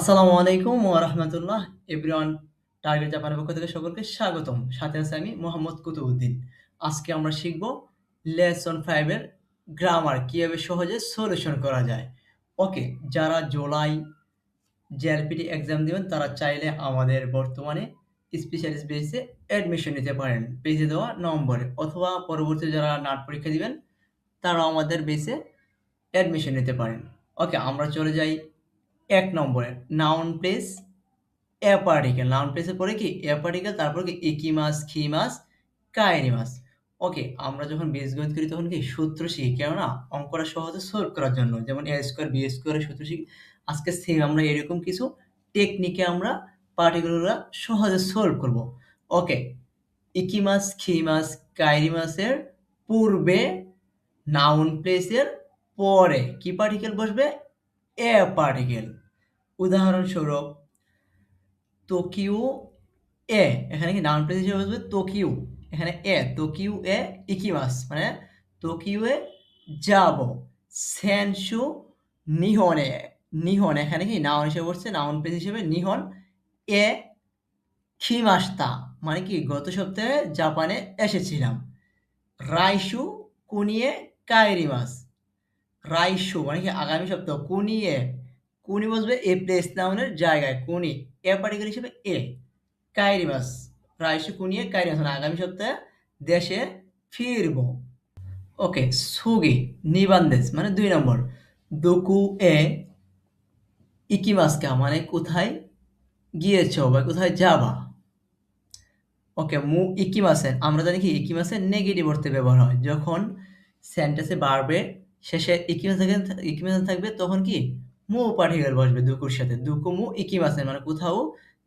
আসসালামু আলাইকুম ওয়া রাহমাতুল্লাহ এভরিওয়ান। টার্গেট জাপানের পক্ষ থেকে সকলকে স্বাগতম। সাথে আছি আমি মোহাম্মদ কুতুবউদ্দিন। আজকে আমরা শিখব লেসন 5 এর গ্রামার কিভাবে সহজে সলিউশন করা যায়। ওকে, যারা জুলাই জেএলপিটি এক্সাম দিবেন তারা চাইলে আমাদের বর্তমানে স্পেশালিস্ট বেসে অ্যাডমিশন নিতে পারেন পেজে দেওয়া নম্বরে, অথবা পরবর্তীতে যারা নাট পরীক্ষা দিবেন তারাও আমাদের বেসে অ্যাডমিশন নিতে পারেন। ওকে, আমরা চলে যাই ১ নম্বরে নাউন প্লেস এ পার্টিকেল। নাউন প্লেসের পরে কি এ পার্টিকেল, তারপর কি ইকিমাস, খিমাস, কায়েরিমাস। ওকে, আমরা যখন বীজগণিত করি তখন কি সূত্র শিখি, কেননা অঙ্কটা সহজে সলভ করার জন্য, যেমন এ স্কোয়ার বি স্কোয়ারের সূত্র শিখি। আজকে সেম আমরা এরকম কিছু টেকনিকে আমরা পার্টিকেলগুলো সহজে সলভ করব। ওকে, ইকিমাস, খিমাস, কায়েরিমাসের পূর্বে নাউন প্লেসের পরে কি পার্টিকেল বসবে? এ পার্টিকেল। উদাহরণস্বরূপ টোকিও এ, এখানে কি নাউন প্লেস হিসেবে বসবে টোকিও, এখানে এ টোকিও এ ইকিমাস মানে টোকিও এ যাব। সেনশু নিহনে, নিহন এখানে কি নাউন হিসেবে বসছে, নাউন প্লেস হিসেবে নিহন এ খিমাস্তা মানে কি গত সপ্তাহে জাপানে এসেছিলাম। রাইশু কুনিয়ে কায়েরিমাস, রাইশু মানে কি আগামী সপ্তাহ, কুনিয়ে কুনি বসবে এ প্লেস নাউনের জায়গায়, কুনি এ পার্টিকেল হিসেবে এ, কাইরিমাস রাইশু কুনিয়ে কাইরিমাস মানে আগামী সপ্তাহে দেশে ফিরবো। ওকে, সুগি নিবান্দেস মানে ২ নম্বর, দোকু এ ইকিমাস্কা মানে কোথায় গিয়েছো বা কোথায় যাবা। ওকে, মু ইকিমাসেন আমরা জানি কি ইকিমাসেন নেগেটিভ অর্থে ব্যবহার হয়, যখন সেন্টেন্সে বাড়বে শেষে ইকিমাসেন থাকবে তখন কি মু পার্টিকেল বসবে দুকুর সাথে, দুকু মু ইকিমাসেন মানে কোথাও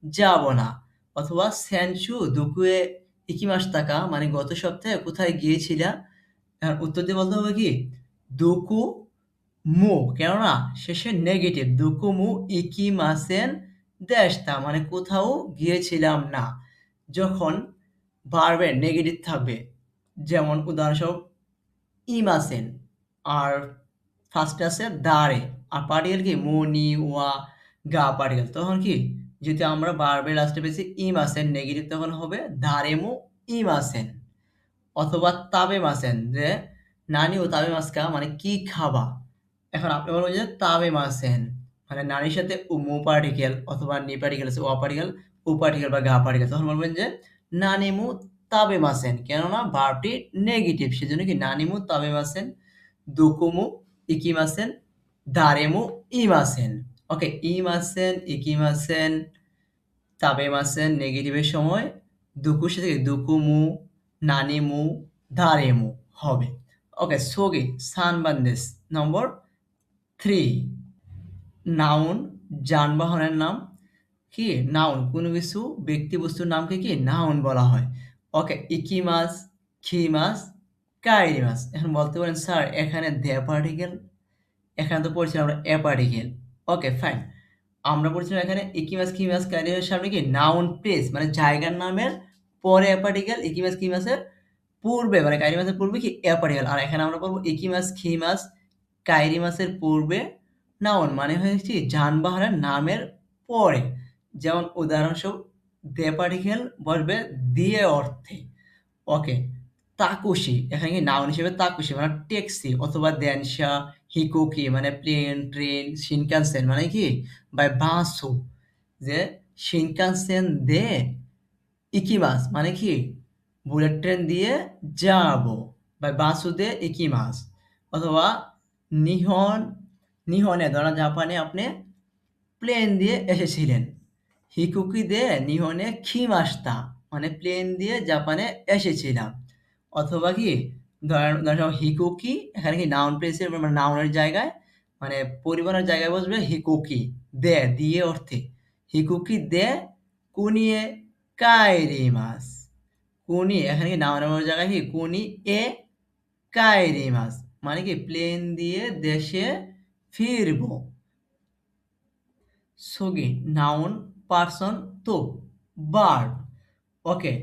যাব না। অথবা সেনশু দুকুয়ে ইকিমাস তাকা মানে গত সপ্তাহে কোথায় গিয়েছিলা। এখন উত্তর দিয়ে বলতে হবে কি দুকু মু, কেননা শেষে নেগেটিভ, দুকু মু ইকিমাসেন দেশতা মানে কোথাও গিয়েছিলাম না। যখন ভার্বের নেগেটিভ থাকবে, যেমন উদাহরণস্বরূপ ইমাসেন, আর ফার্স্টে আছে দাঁড়ে, আর পার্টিকেল কি মু নি ওয়া গা পার্টিকেল, তখন কি যদি আমরা ভার্বের লাস্টে পেয়েছি ইমাসেন নেগেটিভ তখন হবে দাঁড়েমু ইমাসেন। অথবা তাবেমাসেন, যে নানি ও তাবেমাস্কা মানে কি খাবা। এখন আপনি বলবেন যে তাবেমাসেন মানে নারীর সাথে মু পার্টিকেল অথবা নি পার্টিকেল আছে, ও পার্টিকেল, উ পার্টিকেল বা গা পার্টিকেল, তখন বলবেন যে নানিমু তাবেমাসেন, কেননা ভার্বটি নেগেটিভ সেজন্য কি নানিমু তাবেমাসেন, দুকুমু ইকিমাসেন, দারেমু ইমাসেন। ওকে, ইমাসেন, ইকিমাসেন, তাবেমাসেন নেগেটিভের সময় দুকুর সাথে কি দুকুমু, নানিমু, দারেমু হবে। ওকে, সোগে সানবান্দেস নম্বর 3, নাউন যানবাহনের নাম কি নাউন, কোনো কিছু ব্যক্তি বস্তুর নামকে কি নাউন বলা হয়। ওকে, ইকিমাস, খিমাস, কাইরিমাস। এখন বলতে পারেন স্যার এখানে দে পার্টিকেল, এখানে তো পড়ছিলাম আমরা এ পার্টিকেল। ওকে ফাইন, আমরা পড়ছিলাম এখানে ইকিমাস, খিমাস, কাইরিমাসের সামনে কি নাউন প্লেস মানে জায়গার নামের পরে এ পার্টিকেল, ইকিমাস, খিমাসের পূর্বে মানে কাইরিমাসের পূর্বে কি এ পার্টিকেল, আর এখানে আমরা পড়বো ইকিমাস, খিমাস, কাইরিমাসের পূর্বে নাউন মানে হচ্ছে যানবাহনের নামের পরে। যেমন উদাহরণস্বরূপ দে পার্টিকেল বসবে দিয়ে অর্থে। ওকে, তাকুশি এখানে কি নাউন হিসেবে তাকুশি মানে ট্যাক্সি, অথবা দেনশা, হিকোকি মানে প্লেন, ট্রেন, শিনকানসেন মানে কি বাই বাসু, যে শিনকানসেন দে ইকিমাস মানে কি বুলেট ট্রেন দিয়ে যাব, বাই বাসু দে ইকিমাস। অথবা নিহন, নিহনে ধরা জাপানে আপনি প্লেন দিয়ে এসেছিলেন, হিকুকি দে নিহনে খিমাস্তা মানে প্লেন দিয়ে জাপানে এসেছিলাম। অথবা কি ধরেন হিকুকি এখানে কি নাউন প্লেসের মানে নাউনের জায়গায় মানে পরিবহনের জায়গায় বসবে হিকুকি দে দিয়ে অর্থে, হিকুকি দে কুনিয়ে কাইরিমাস, কুনি এখানে কি নাউনের জায়গায় কি কুনি এ কাইরিমাস মানে কি প্লেন দিয়ে দেশে ফিরবো। সুগি নাউন পারসন তো, ভার্ব। ওকে,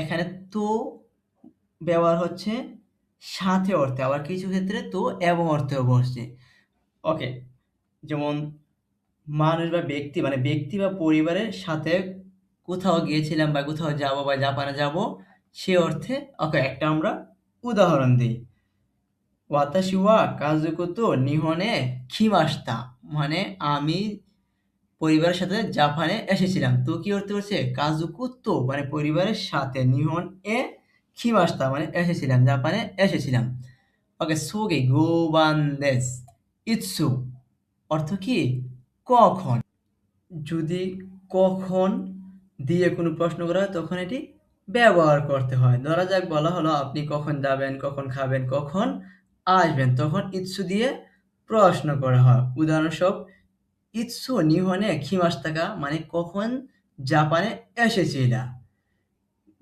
এখানে তো ব্যবহার হচ্ছে সাথে অর্থে, আবার কিছু ক্ষেত্রে তো এবং অর্থেও বসছে। ওকে, যেমন মানুষ বা ব্যক্তি মানে ব্যক্তি বা পরিবারের সাথে কোথাও গিয়েছিলাম বা কোথাও যাব বা জাপানে যাব সে অর্থে ওকে একটা আমরা উদাহরণ দিই। ওয়াতাশি ওয়া কাজুকো তো নিহনে খিমাশিতা মানে আমি পরিবারের সাথে জাপানে এসেছিলাম। তো কি অর্থ হচ্ছে কাজুকো তো মানে পরিবারের সাথে নিহন এ খিমাশিতা মানে এসেছিলাম, জাপানে এসেছিলাম। ওকে সোগে গোবান দেস ইৎসু অর্থ কি কখন। যদি কখন দিয়ে কোনো প্রশ্ন করা হয় তখন এটি ব্যবহার করতে হয়। ধরা যাক বলা হলো আপনি কখন যাবেন, কখন খাবেন, কখন আসবেন, তখন ইৎসু দিয়ে প্রশ্ন করা হয়। উদাহরণস্বরূপ ইৎসু নিহনে খিমাশিতা মানে কখন জাপানে এসেছিলা?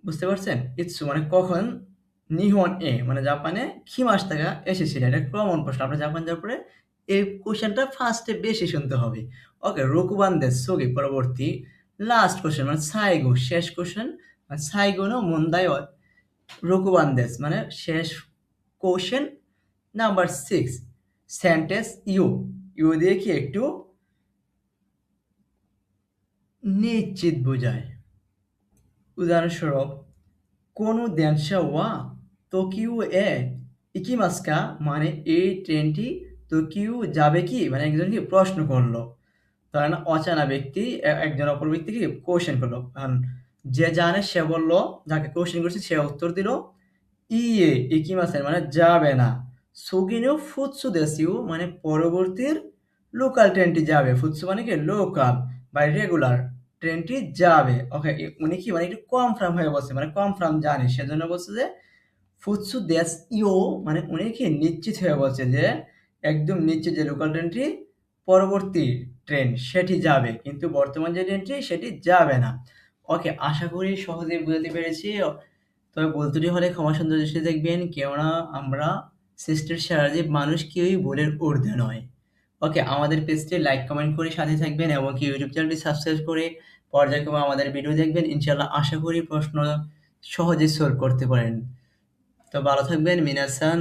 বুঝতে পারছেন? ইৎসু মানে কখন, নিহন এ মানে জাপানে, খিমাশিতা এসেছিলা। এটা কমন প্রশ্ন। আপনার জাপান যাওয়ার পরে এই কোয়েশ্চেনটা ফার্স্টে বেশি শুনতে হবে। ওকে, রোকুবানদেস সোগে পরবর্তী লাস্ট কোয়েশ্চেন মানে সাইগো শেষ কোয়েশ্চেন মানে সাইগো নো মন্দাই wa রোকুবানদেস মানে শেষ কোয়েশ্চেন নাম্বার 6 সেন্টেন্স ইউ ইউ দিয়ে কি একটু নিশ্চিত বোঝায়। উদাহরণস্বরূপ কোনো দেনশা ওয়া টোকিও এ ইকিমাস্কা মানে এই ট্রেনটি টোকিও যাবে কি মানে একজন কি প্রশ্ন করলো। ধরেন অচেনা ব্যক্তি একজন অপর ব্যক্তিকে কোশ্চেন করলো। কারণ যে জানে সে বলল, যাকে কোশ্চেন করছে সে উত্তর দিল ইয়ে ইকিমাসেন মানে যাবে না। সুগিনো ফুৎসু দেসিউ মানে পরবর্তীর লোকাল ট্রেনটি যাবে। ফুৎসু মানে কি লোকাল বা রেগুলার ট্রেনটি যাবে। ওকে, উনি কি মানে একটু কনফার্ম হয়ে বলছে মানে কনফার্ম জানে সেজন্য বলছে যে ফুৎসু দেস ইও মানে উনি কি নিশ্চিত হয়ে বলছে যে একদম নিশ্চিত যে লোকাল ট্রেনটি পরবর্তী ট্রেন সেটি যাবে, কিন্তু বর্তমান যে ট্রেনটি সেটি যাবে না। ওকে, আশা করি সহজেই বুঝাতে পেরেছি। তবে ভুল ত্রুটি হলে ক্ষমা সুন্দর দৃষ্টিতে দেখবেন, কেননা আমরা সৃষ্টির সেরা জীব, মানুষ কেউই ভুলের ঊর্ধ্বে নয়। ওকে, আমাদের পেজটি লাইক কমেন্ট করে সাথে থাকবেন এবং কি ইউটিউব চ্যানেলটি সাবস্ক্রাইব করে পর্যায়ক্রমে আমাদের ভিডিও দেখবেন। ইনশাল্লাহ আশা করি প্রশ্ন সহজে সলভ করতে পারেন। তো ভালো থাকবেন। মিনাসান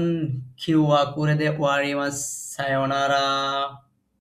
কিউ ওয়া কুরে দে ওয়ারিমাস সায়োনারা।